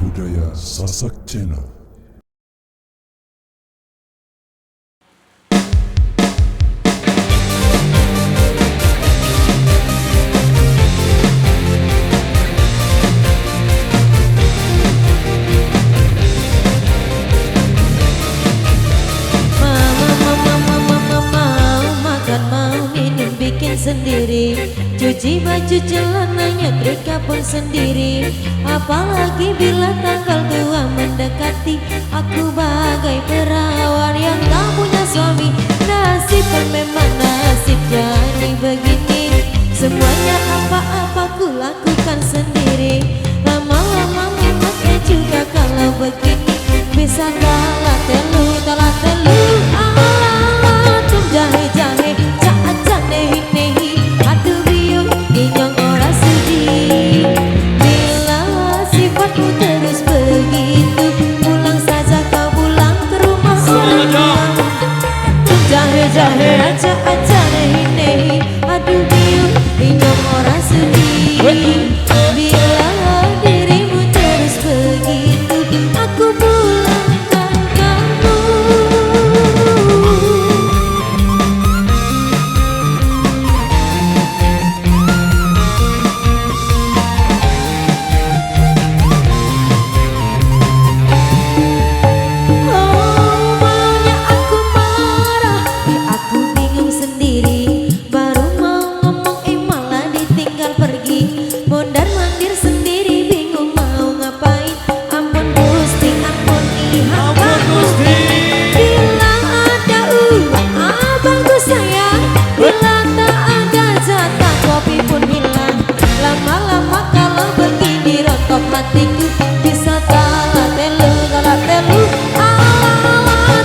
budaya Sasak Channel. Sendiri, cuci baju celananya trika pun sendiri. Apalagi bila tanggal tua mendekati, aku bagai perawan yang tak punya suami. Nasib memang nasib jadi begini, semuanya apa-apa ku lakukan sendiri. Lama-lama memangnya juga kalau begini, bisa kalah telu ala tum jahe-jahe cacat nehi-nehi. Aduh biung inyong ora sudi, bila sifatmu terus begitu, pulang saja kau pulang ke rumah orang. Tum jahe-jahe aja nehi-nehi. Aduh biung inyong ora sudi, bila dirimu terus begitu, aku pulangkan kamu. Hatiku bisa kalah telu ala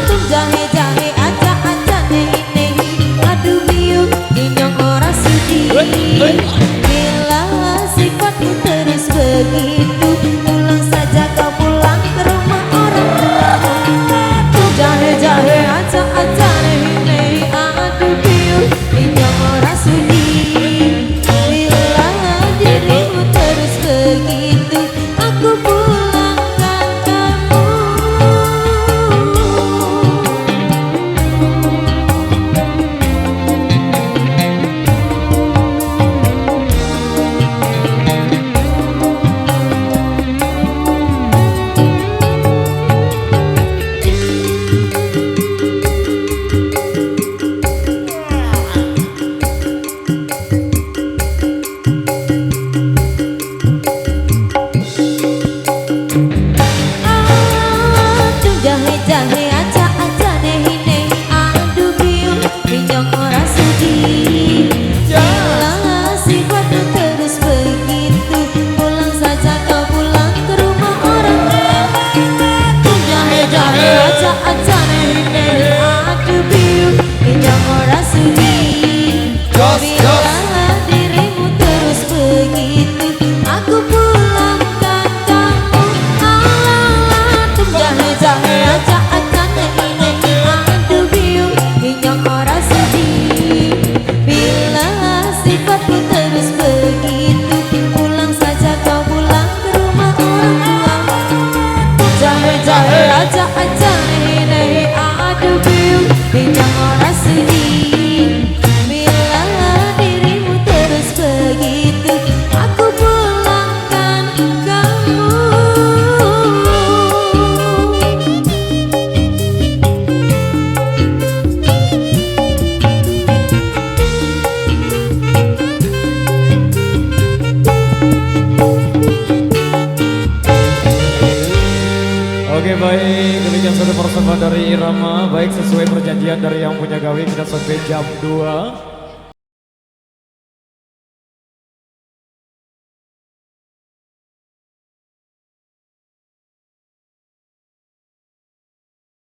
tum jahe-jahe aja nehi-nehi. Aduh biung inyong ora sudi, bila sifatmu terus begitu, pulang saja kau pulang ke rumah orang tua. Tum jahe-jahe aja nehi-nehi. Aduh biung inyong ora sudi, bila dirimu terus begitu, aku pulangkan kamu. Jahe aja nehi-nehi. Aduh biung inyong ora sudi, bila sifatmu terus begitu, pulang saja kau pulang ke rumah orang. Jahe-jahe aja nehi-nehi. Aduh biung inyong ora sudi, bila dirimu terus begitu, aku pulangkan kamu. Tum jahe-jahe aja nehi-nehi. Aduh biung inyong ora sudi, bila sifatmu terus begitu, pulang saja kau pulang ke rumah orang tua. Jahe-jahe aja nehi-nehi. Aduh biung inyong ora sudi, bila dirimu terus begitu, aku pulangkan kamu. Oke baik, demikian sudah persembahan dari Irama. Baik, sesuai perjanjian dari Yang Punya Gawe, kita sampai jam 2.